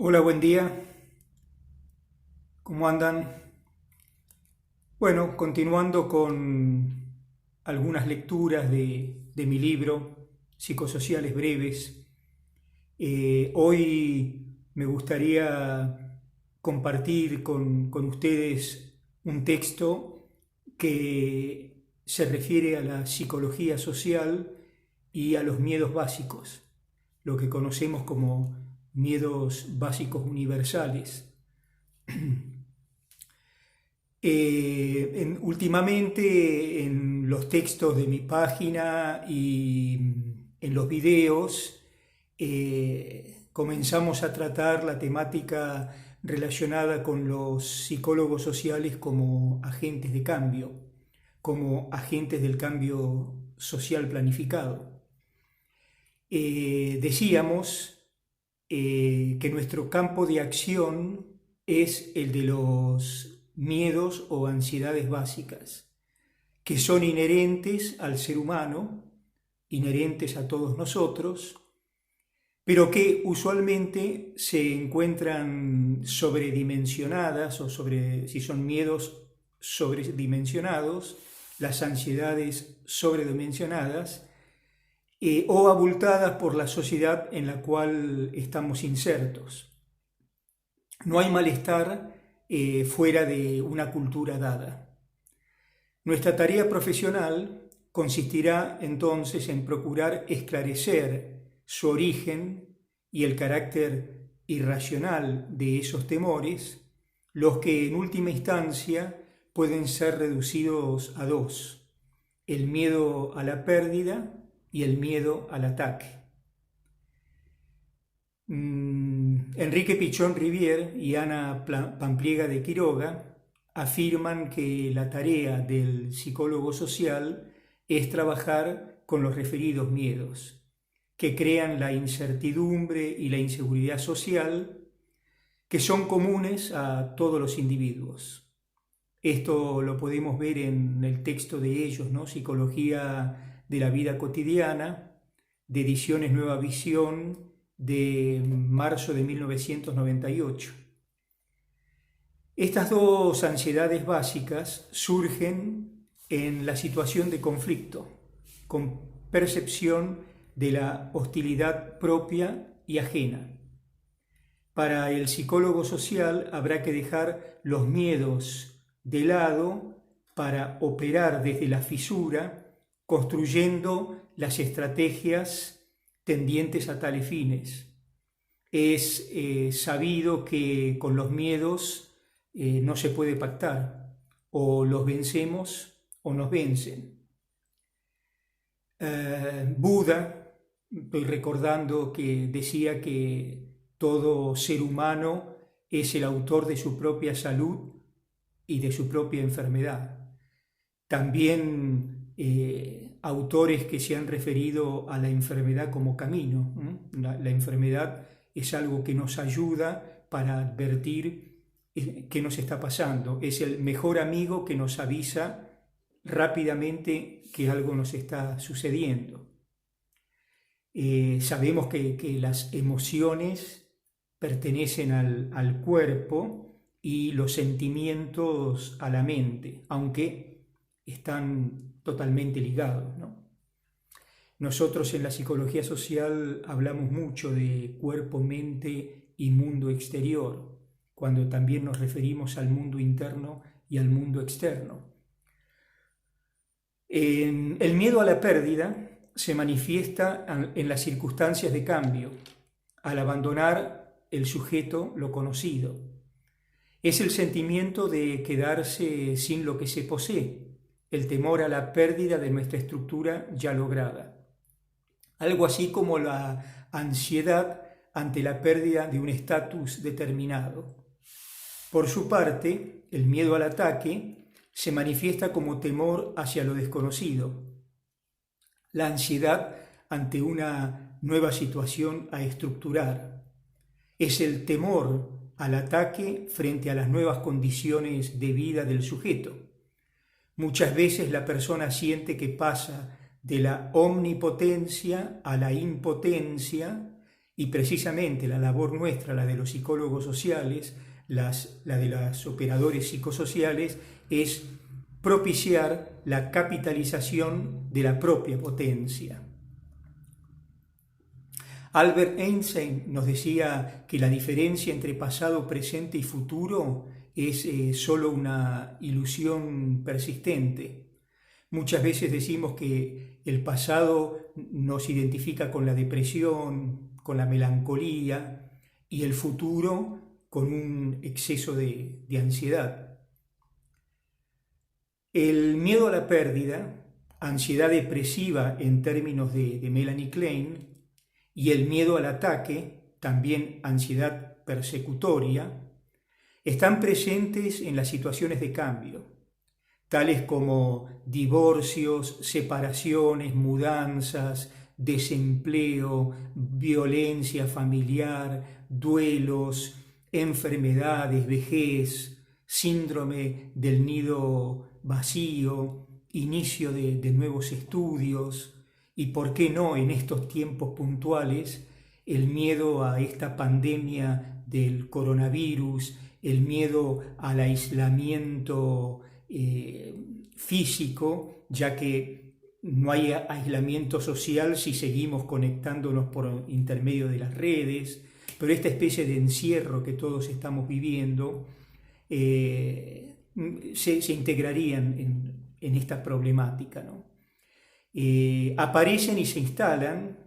Hola, buen día. ¿Cómo andan? Bueno, continuando con algunas lecturas de mi libro, Psicosociales Breves. Hoy me gustaría compartir con ustedes un texto que se refiere a la psicología social y a los miedos básicos, lo que conocemos como miedos básicos universales. Últimamente en los textos de mi página y en los videos comenzamos a tratar la temática relacionada con los psicólogos sociales como agentes de cambio, como agentes del cambio social planificado. Decíamos que nuestro campo de acción es el de los miedos o ansiedades básicas, que son inherentes al ser humano, inherentes a todos nosotros, pero que usualmente se encuentran sobredimensionadas si son miedos sobredimensionados, las ansiedades sobredimensionadas, o abultadas por la sociedad en la cual estamos insertos. No hay malestar fuera de una cultura dada. Nuestra tarea profesional consistirá entonces en procurar esclarecer su origen y el carácter irracional de esos temores, los que en última instancia pueden ser reducidos a dos: el miedo a la pérdida y el miedo al ataque. Enrique Pichón Rivière y Ana Pampliega de Quiroga afirman que la tarea del psicólogo social es trabajar con los referidos miedos, que crean la incertidumbre y la inseguridad social, que son comunes a todos los individuos. Esto lo podemos ver en el texto de ellos, ¿no? Psicología de la vida cotidiana, de Ediciones Nueva Visión, de marzo de 1998. Estas dos ansiedades básicas surgen en la situación de conflicto, con percepción de la hostilidad propia y ajena. Para el psicólogo social habrá que dejar los miedos de lado para operar desde la fisura, construyendo las estrategias tendientes a tales fines. Es sabido que con los miedos no se puede pactar, o los vencemos o nos vencen. Buda, estoy recordando que decía que todo ser humano es el autor de su propia salud y de su propia enfermedad. También autores que se han referido a la enfermedad como camino. La enfermedad es algo que nos ayuda para advertir qué nos está pasando. Es el mejor amigo que nos avisa rápidamente que algo nos está sucediendo. Sabemos que las emociones pertenecen al cuerpo y los sentimientos a la mente, aunque están totalmente ligados, ¿no? Nosotros en la psicología social hablamos mucho de cuerpo, mente y mundo exterior, cuando también nos referimos al mundo interno y al mundo externo. El miedo a la pérdida se manifiesta en las circunstancias de cambio, al abandonar el sujeto lo conocido. Es el sentimiento de quedarse sin lo que se posee, el temor a la pérdida de nuestra estructura ya lograda. Algo así como la ansiedad ante la pérdida de un estatus determinado. Por su parte, el miedo al ataque se manifiesta como temor hacia lo desconocido, la ansiedad ante una nueva situación a estructurar. Es el temor al ataque frente a las nuevas condiciones de vida del sujeto. Muchas veces la persona siente que pasa de la omnipotencia a la impotencia Y precisamente la labor nuestra, la de los psicólogos sociales, la de los operadores psicosociales, es propiciar la capitalización de la propia potencia. Albert Einstein nos decía que la diferencia entre pasado, presente y futuro es solo una ilusión persistente. Muchas veces decimos que el pasado nos identifica con la depresión, con la melancolía, y el futuro con un exceso de ansiedad. El miedo a la pérdida, ansiedad depresiva en términos de Melanie Klein, y el miedo al ataque, también ansiedad persecutoria, están presentes en las situaciones de cambio, tales como divorcios, separaciones, mudanzas, desempleo, violencia familiar, duelos, enfermedades, vejez, síndrome del nido vacío, inicio de nuevos estudios, y por qué no en estos tiempos puntuales el miedo a esta pandemia del coronavirus, el miedo al aislamiento físico, ya que no hay aislamiento social si seguimos conectándonos por intermedio de las redes, pero esta especie de encierro que todos estamos viviendo se integrarían en esta problemática, ¿no? Aparecen y se instalan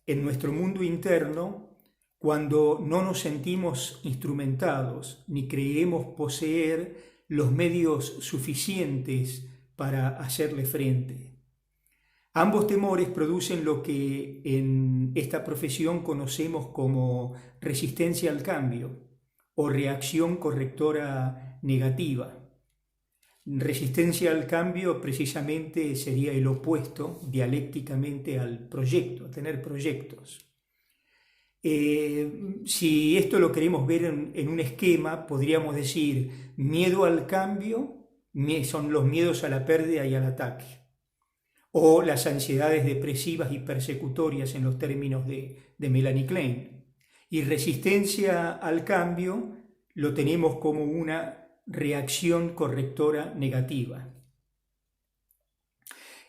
en nuestro mundo interno cuando no nos sentimos instrumentados ni creemos poseer los medios suficientes para hacerle frente. Ambos temores producen lo que en esta profesión conocemos como resistencia al cambio o reacción correctora negativa. Resistencia al cambio precisamente sería el opuesto dialécticamente al proyecto, a tener proyectos. Si esto lo queremos ver en un esquema, podríamos decir miedo al cambio son los miedos a la pérdida y al ataque, o las ansiedades depresivas y persecutorias en los términos de Melanie Klein. Y resistencia al cambio lo tenemos como una reacción correctora negativa.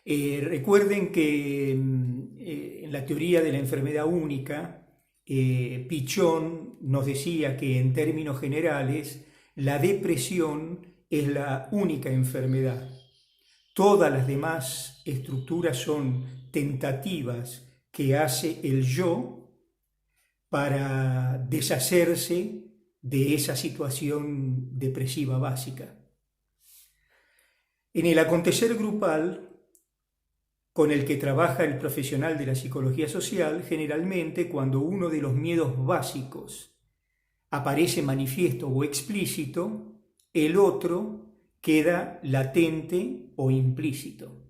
Recuerden que en la teoría de la enfermedad única, Pichón nos decía que en términos generales la depresión es la única enfermedad. Todas las demás estructuras son tentativas que hace el yo para deshacerse de esa situación depresiva básica. En el acontecer grupal con el que trabaja el profesional de la psicología social, generalmente cuando uno de los miedos básicos aparece manifiesto o explícito, el otro queda latente o implícito.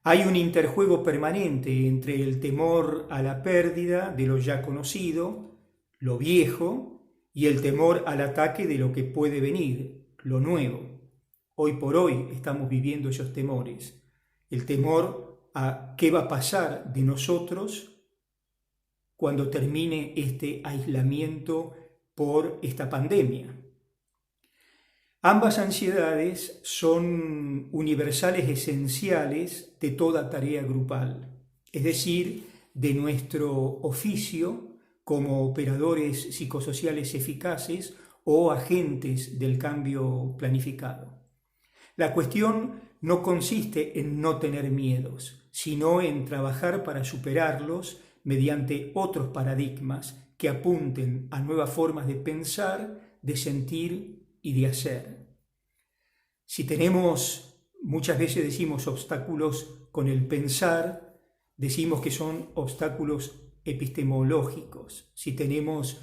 Hay un interjuego permanente entre el temor a la pérdida de lo ya conocido, lo viejo, y el temor al ataque de lo que puede venir, lo nuevo. Hoy por hoy estamos viviendo esos temores. El temor a qué va a pasar de nosotros cuando termine este aislamiento por esta pandemia. Ambas ansiedades son universales esenciales de toda tarea grupal, es decir, de nuestro oficio como operadores psicosociales eficaces o agentes del cambio planificado. La cuestión no consiste en no tener miedos, sino en trabajar para superarlos mediante otros paradigmas que apunten a nuevas formas de pensar, de sentir y de hacer. Si tenemos, muchas veces decimos obstáculos con el pensar, decimos que son obstáculos epistemológicos. Si tenemos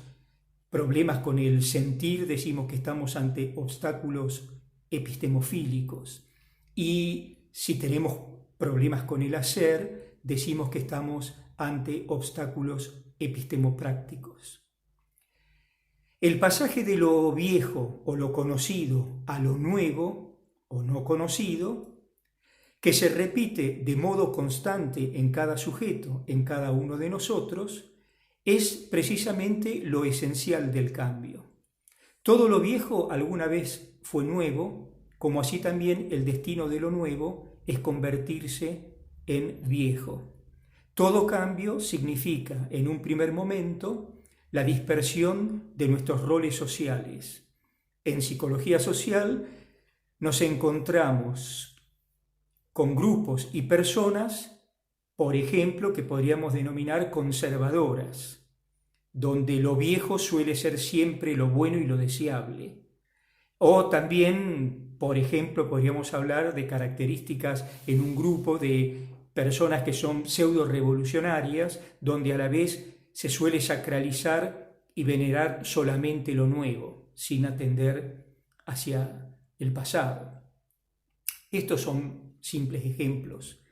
problemas con el sentir, decimos que estamos ante obstáculos epistemofílicos. Y si tenemos problemas con el hacer, decimos que estamos ante obstáculos epistemoprácticos. El pasaje de lo viejo o lo conocido a lo nuevo o no conocido, que se repite de modo constante en cada sujeto, en cada uno de nosotros, es precisamente lo esencial del cambio. Todo lo viejo alguna vez fue nuevo, como así también el destino de lo nuevo es convertirse en viejo. Todo cambio significa, en un primer momento, la dispersión de nuestros roles sociales. En psicología social nos encontramos con grupos y personas, por ejemplo, que podríamos denominar conservadoras, donde lo viejo suele ser siempre lo bueno y lo deseable. O también, por ejemplo, podríamos hablar de características en un grupo de personas que son pseudo-revolucionarias, donde a la vez se suele sacralizar y venerar solamente lo nuevo, sin atender hacia el pasado. Estos son simples ejemplos.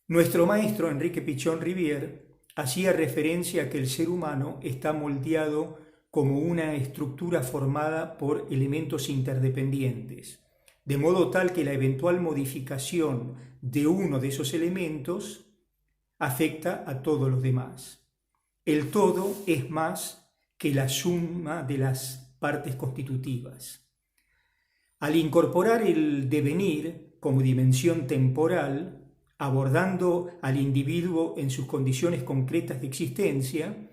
Nuestro maestro Enrique Pichon Rivière hacía referencia a que el ser humano está moldeado como una estructura formada por elementos interdependientes, de modo tal que la eventual modificación de uno de esos elementos afecta a todos los demás. El todo es más que la suma de las partes constitutivas. Al incorporar el devenir como dimensión temporal, abordando al individuo en sus condiciones concretas de existencia,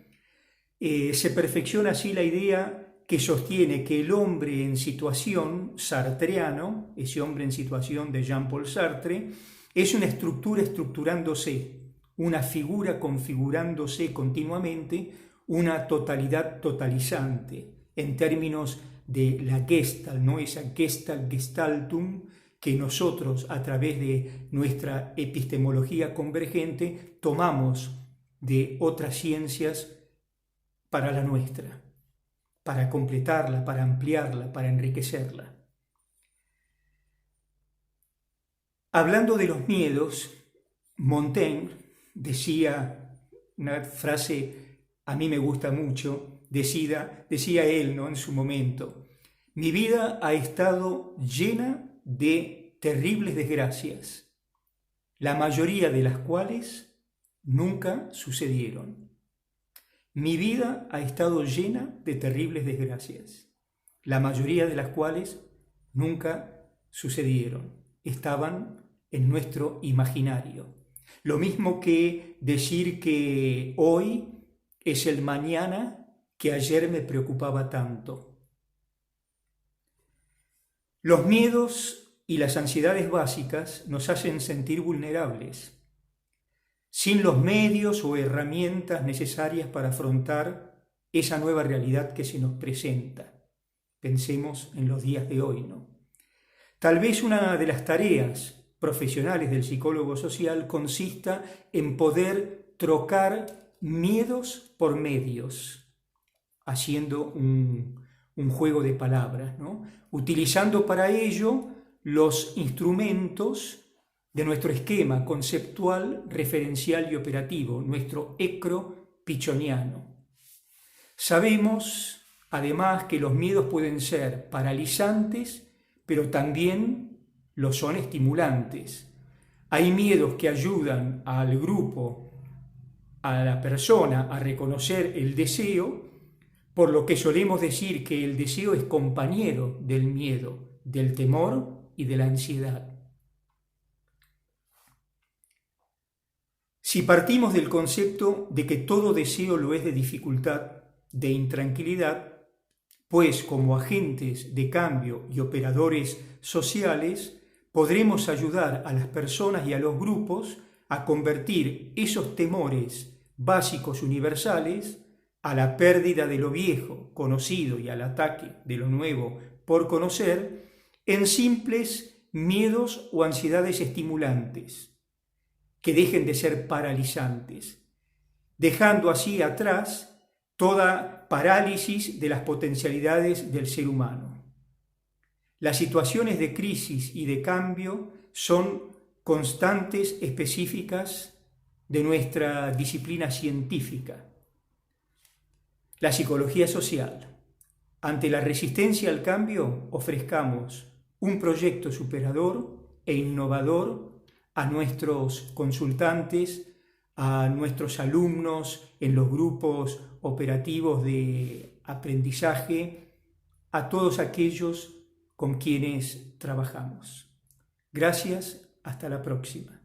se perfecciona así la idea que sostiene que el hombre en situación sartreano, ese hombre en situación de Jean-Paul Sartre, es una estructura estructurándose, una figura configurándose continuamente, una totalidad totalizante, en términos de la Gestalt, ¿no? Esa Gestaltum que nosotros, a través de nuestra epistemología convergente, tomamos de otras ciencias para la nuestra, para completarla, para ampliarla, para enriquecerla. Hablando de los miedos, Montaigne decía una frase a mí me gusta mucho, decía él, ¿no? En su momento: mi vida ha estado llena de terribles desgracias, la mayoría de las cuales nunca sucedieron. Mi vida ha estado llena de terribles desgracias, la mayoría de las cuales nunca sucedieron, estaban en nuestro imaginario. Lo mismo que decir que hoy es el mañana que ayer me preocupaba tanto. Los miedos y las ansiedades básicas nos hacen sentir vulnerables, sin los medios o herramientas necesarias para afrontar esa nueva realidad que se nos presenta. Pensemos en los días de hoy, ¿no? Tal vez una de las tareas profesionales del psicólogo social consista en poder trocar miedos por medios, haciendo un juego de palabras, ¿no? Utilizando para ello los instrumentos de nuestro esquema conceptual, referencial y operativo, nuestro ecro pichoniano. Sabemos, además, que los miedos pueden ser paralizantes, pero también lo son estimulantes. Hay miedos que ayudan al grupo, a la persona, a reconocer el deseo, por lo que solemos decir que el deseo es compañero del miedo, del temor y de la ansiedad. Si partimos del concepto de que todo deseo lo es de dificultad, de intranquilidad, pues como agentes de cambio y operadores sociales, podremos ayudar a las personas y a los grupos a convertir esos temores básicos universales a la pérdida de lo viejo, conocido, y al ataque de lo nuevo por conocer, en simples miedos o ansiedades estimulantes, que dejen de ser paralizantes, dejando así atrás toda parálisis de las potencialidades del ser humano. Las situaciones de crisis y de cambio son constantes específicas de nuestra disciplina científica. La psicología social. Ante la resistencia al cambio, ofrezcamos un proyecto superador e innovador a nuestros consultantes, a nuestros alumnos en los grupos operativos de aprendizaje, a todos aquellos con quienes trabajamos. Gracias, hasta la próxima.